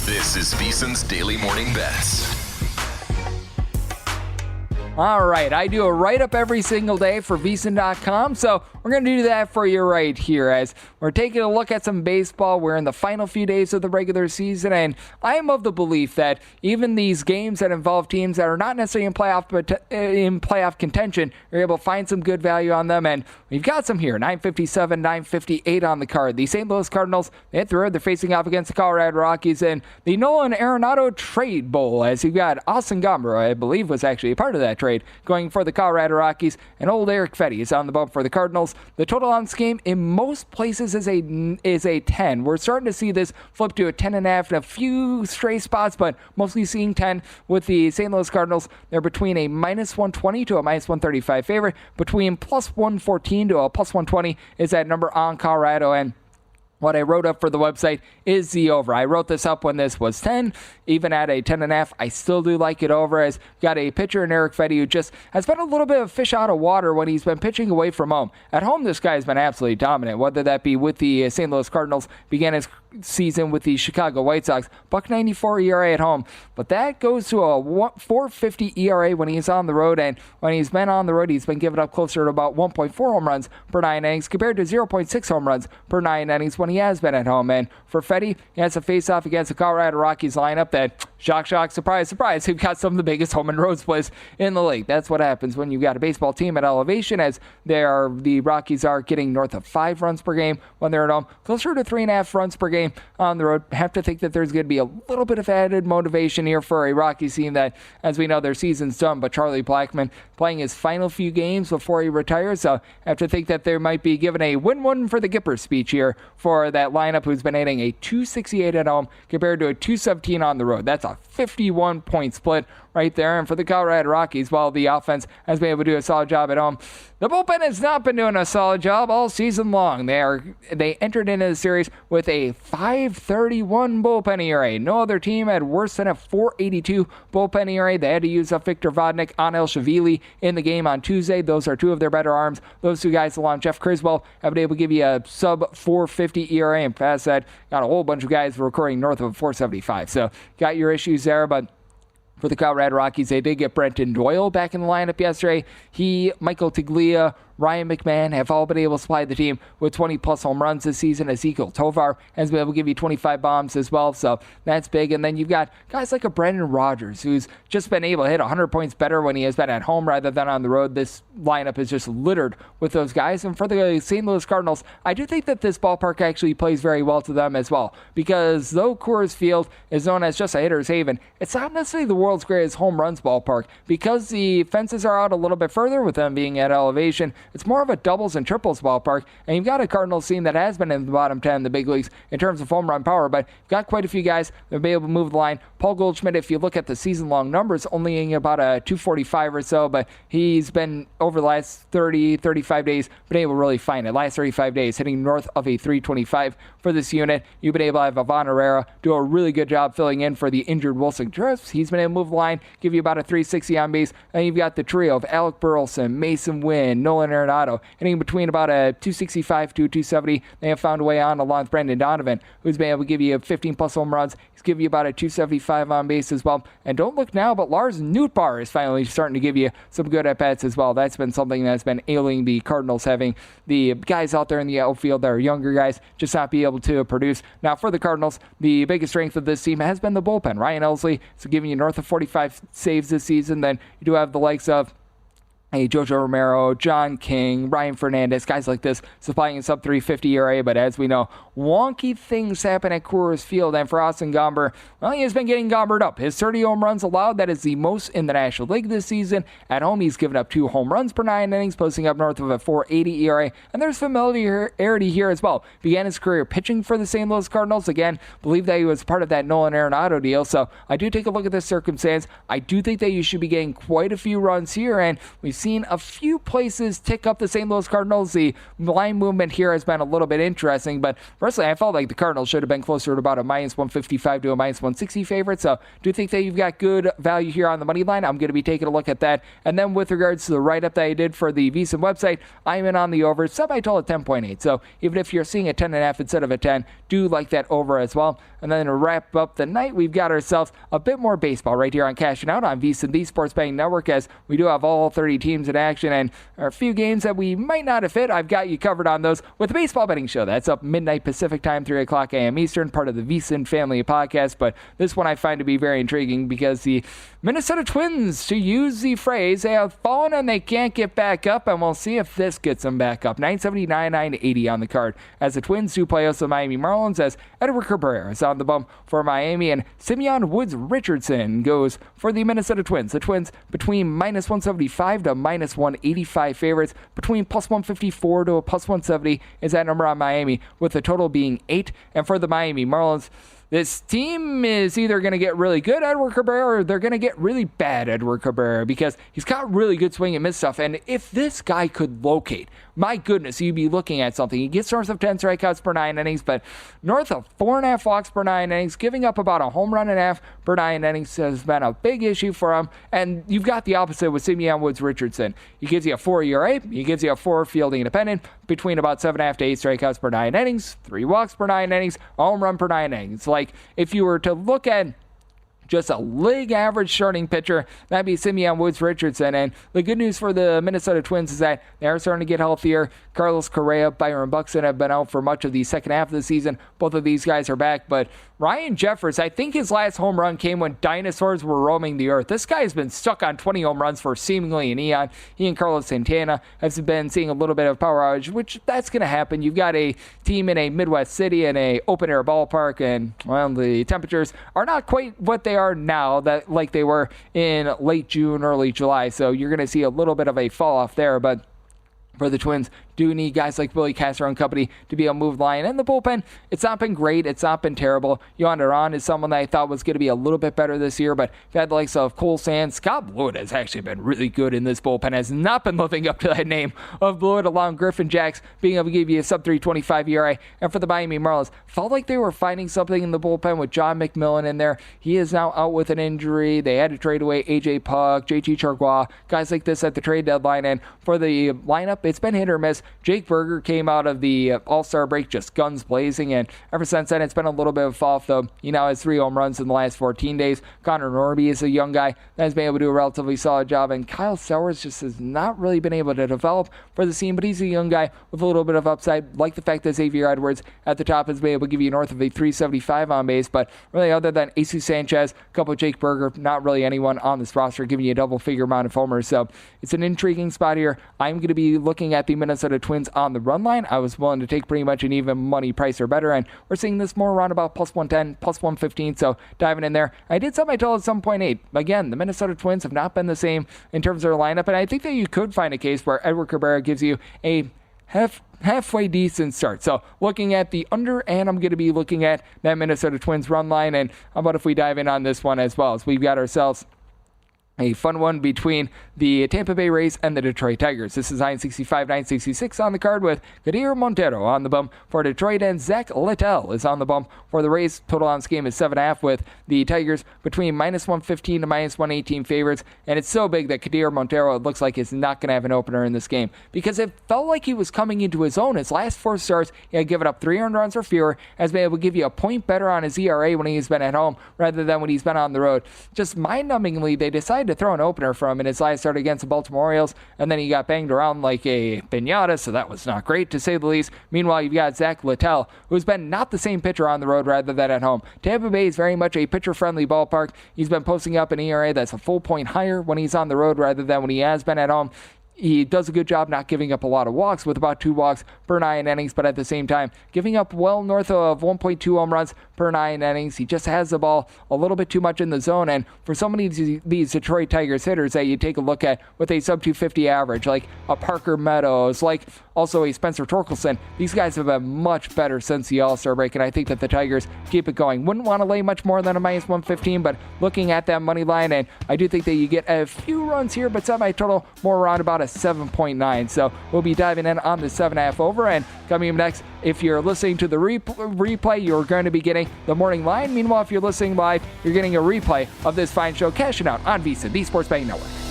This is VSiN's Daily Morning Bets. All right, I do a write-up every single day for VSiN.com, so we're going to do that for you right here as we're taking a look at some baseball. We're in the final few days of the regular season, and I am of the belief that even these games that involve teams that are not necessarily in playoff contention, you're able to find some good value on them, and we've got some here, 957, 958 on the card. The St. Louis Cardinals, they hit the road. They're facing off against the Colorado Rockies in the Nolan Arenado Trade Bowl, as you've got Austin Gomber, I believe, was actually a part of that trade, going for the Colorado Rockies, and old Eric Fetty is on the bump for the Cardinals. The total on this game in most places is a 10. We're starting to see this flip to a 10.5 in a few stray spots, but mostly seeing 10 with the St. Louis Cardinals. They're between a minus 120 to a minus 135 favorite. Between plus 114 to a plus 120 is that number on Colorado, and what I wrote up for the website is the over. I wrote this up when this was 10. Even at a 10.5, I still do like it over, as got a pitcher in Eric Fetty who just has been a little bit of fish out of water when he's been pitching away from home. At home, this guy has been absolutely dominant, whether that be with the St. Louis Cardinals, began his season with the Chicago White Sox, .94 ERA at home, but that goes to a 4.50 ERA when he's on the road, and when he's been on the road, he's been giving up closer to about 1.4 home runs per 9 innings compared to 0.6 home runs per 9 innings when he has been at home. And for Fetty, he has to face off against the Colorado Rockies lineup that, shock, shock, surprise, surprise, we've got some of the biggest home and road splits in the league. That's what happens when you've got a baseball team at elevation, as the Rockies are getting north of 5 runs per game when they're at home, closer to 3.5 runs per game on the road. Have to think that there's going to be a little bit of added motivation here for a Rockies team that, as we know, their season's done, but Charlie Blackmon playing his final few games before he retires, so have to think that there might be given a win-win for the Gipper speech here for that lineup, who's been hitting a 268 at home compared to a 217 on the road. That's a 51-point split right there. And for the Colorado Rockies, while the offense has been able to do a solid job at home, the bullpen has not been doing a solid job all season long. They entered into the series with a 5.31 bullpen ERA. No other team had worse than a 4.82 bullpen ERA. They had to use up Victor Vodnik, Anel Shavili in the game on Tuesday. Those are two of their better arms. Those two guys, along Jeff Criswell, have been able to give you a sub 4.50 ERA. And past that, got a whole bunch of guys recording north of 4.75. So got your issues there, but for the Colorado Rockies, they did get Brenton Doyle back in the lineup yesterday. Michael Tiglia, Ryan McMahon have all been able to supply the team with 20-plus home runs this season. Ezekiel Tovar has been able to give you 25 bombs as well, so that's big. And then you've got guys like a Brendan Rodgers, who's just been able to hit 100 points better when he has been at home rather than on the road. This lineup is just littered with those guys. And for the St. Louis Cardinals, I do think that this ballpark actually plays very well to them as well, because though Coors Field is known as just a hitter's haven, it's not necessarily the world's greatest home runs ballpark, because the fences are out a little bit further with them being at elevation. It's more of a doubles and triples ballpark, and you've got a Cardinals team that has been in the bottom 10 in the big leagues in terms of home run power, but you've got quite a few guys that will be able to move the line. Paul Goldschmidt, if you look at the season-long numbers, only in about a 245 or so, but he's been, over the last 35 days, been able to really find it. Last 35 days, hitting north of a 325 for this unit. You've been able to have Ivan Herrera do a really good job filling in for the injured Wilson Contreras. He's been able to move the line, give you about a 360 on base, and you've got the trio of Alec Burleson, Mason Wynn, Nolan Arenado, hitting between about a 265 to a 270. They have found a way on along with Brendan Donovan, who's been able to give you 15-plus home runs. He's giving you about a 275 on base as well. And don't look now, but Lars Nootbaar is finally starting to give you some good at-bats as well. That's been something that's been ailing the Cardinals, having the guys out there in the outfield that are younger guys just not be able to produce. Now, for the Cardinals, the biggest strength of this team has been the bullpen. Ryan Elsley is giving you north of 45 saves this season. Then you do have the likes of Jojo Romero, John King, Ryan Fernandez, guys like this supplying a sub 350 ERA, but as we know, wonky things happen at Coors Field, and for Austin Gomber, well, he has been getting gombered up. His 30 home runs allowed, that is the most in the National League this season. At home, he's given up 2 home runs per 9 innings, posting up north of a 4.80 ERA, and there's familiarity here as well. Began his career pitching for the St. Louis Cardinals. Again, believe that he was part of that Nolan Arenado deal, so I do take a look at this circumstance. I do think that you should be getting quite a few runs here, and we we've seen a few places tick up the St. Louis Cardinals. The line movement here has been a little bit interesting, but personally, I felt like the Cardinals should have been closer to about a minus 155 to a minus 160 favorite. So do think that you've got good value here on the money line. I'm going to be taking a look at that. And then with regards to the write-up that I did for the VSiN website, I'm in on the over. Semi-total at 10.8. So even if you're seeing a 10.5 instead of a 10, do like that over as well. And then to wrap up the night, we've got ourselves a bit more baseball right here on Cashing Out on VSiN, the Sports Betting Network, as we do have all 30 teams in action and a few games that we might not have hit. I've got you covered on those with the Baseball Betting Show. That's up midnight Pacific time, 3 o'clock a.m. Eastern, part of the VSiN family of podcasts. But this one I find to be very intriguing because the Minnesota Twins, to use the phrase, they have fallen and they can't get back up, and we'll see if this gets them back up. 979, 980 on the card as the Twins do play us the Miami Marlins, as Edward Cabrera is on the bump for Miami, and Simeon Woods Richardson goes for the Minnesota Twins. The Twins between minus 175 to minus 185 favorites, between plus 154 to a plus 170 is that number on Miami, with the total being 8. And for the Miami Marlins, this team is either going to get really good Edward Cabrera or they're going to get really bad Edward Cabrera, because he's got really good swing and miss stuff. And if this guy could locate, my goodness, you'd be looking at something. He gets north of 10 strikeouts per 9 innings, but north of 4.5 walks per 9 innings, giving up about a home run and a half per 9 innings has been a big issue for him. And you've got the opposite with Simeon Woods Richardson. He gives you a 4 ERA, he gives you a 4 fielding independent, between about 7.5 to 8 strikeouts per 9 innings, 3 walks per 9 innings, a home run per 9 innings. Like, if you were to look at just a league average starting pitcher, that'd be Simeon Woods Richardson. And the good news for the Minnesota Twins is that they are starting to get healthier. Carlos Correa, Byron Buxton have been out for much of the second half of the season. Both of these guys are back, but Ryan Jeffers, I think his last home run came when dinosaurs were roaming the earth. This guy's been stuck on 20 home runs for seemingly an eon. He and Carlos Santana have been seeing a little bit of power outage, which that's going to happen. You've got a team in a Midwest city in a open air ballpark, and well, the temperatures are not quite what they are now, that like they were in late June, early July. So you're going to see a little bit of a fall off there, but for the Twins, do need guys like Willie Castro and company to be able to move the line. And the bullpen, it's not been great. It's not been terrible. Yohan Duran is someone that I thought was going to be a little bit better this year, but you've had the likes of Cole Sands. Scott Blewett has actually been really good in this bullpen, has not been living up to that name of Blewett, along Griffin Jacks being able to give you a sub-325 ERA. And for the Miami Marlins, felt like they were finding something in the bullpen with John McMillan in there. He is now out with an injury. They had to trade away AJ Puk, JT Chargois, guys like this at the trade deadline. And for the lineup, it's been hit or miss. Jake Berger came out of the All-Star break just guns blazing, and ever since then, it's been a little bit of a fall off, though. He now has 3 home runs in the last 14 days. Connor Norby is a young guy that has been able to do a relatively solid job, and Kyle Sowers just has not really been able to develop for the team, but he's a young guy with a little bit of upside. Like the fact that Xavier Edwards at the top has been able to give you north of a 375 on base, but really other than Jesus Sanchez, a couple of Jake Berger, not really anyone on this roster giving you a double-figure amount of homers. So it's an intriguing spot here. I'm going to be looking at the Minnesota Twins on the run line. I was willing to take pretty much an even money price or better, and we're seeing this more around about plus 110, plus 115, so diving in there. I did set my total at 7.8. Again, the Minnesota Twins have not been the same in terms of their lineup, and I think that you could find a case where Edward Cabrera gives you a halfway decent start. So looking at the under, and I'm going to be looking at that Minnesota Twins run line, and how about if we dive in on this one as well, as we've got ourselves a fun one between the Tampa Bay Rays and the Detroit Tigers. This is 965, 966 on the card, with Kadir Montero on the bump for Detroit, and Zach Littell is on the bump for the Rays. Total on this game is 7.5, with the Tigers between minus 115 to minus 118 favorites. And it's so big that Kadir Montero, it looks like, is not going to have an opener in this game, because it felt like he was coming into his own. His last 4 starts, he had given up 3 earned runs or fewer, has been able to give you a point better on his ERA when he's been at home rather than when he's been on the road. Just mind-numbingly, they decided to throw an opener for him in his last start against the Baltimore Orioles, and then he got banged around like a piñata, so that was not great, to say the least. Meanwhile, you've got Zach Littell, who's been not the same pitcher on the road rather than at home. Tampa Bay is very much a pitcher-friendly ballpark. He's been posting up an ERA that's a full point higher when he's on the road rather than when he has been at home. he does a good job not giving up a lot of walks with about 2 walks per 9 innings, but at the same time, giving up well north of 1.2 home runs per 9 innings. He just has the ball a little bit too much in the zone. And for so many of these Detroit Tigers hitters that you take a look at with a sub-250 average, like a Parker Meadows, like also a Spencer Torkelson, these guys have been much better since the All-Star break, and I think that the Tigers keep it going. Wouldn't want to lay much more than a minus 115, but looking at that money line, and I do think that you get a few runs here, but semi-total more around about a 7.9. So we'll be diving in on the 7.5 over, and coming up next, if you're listening to the replay, you're going to be getting the morning line. Meanwhile, if you're listening live, you're getting a replay of this fine show, cashing out on VSiN, the Sports Betting Network.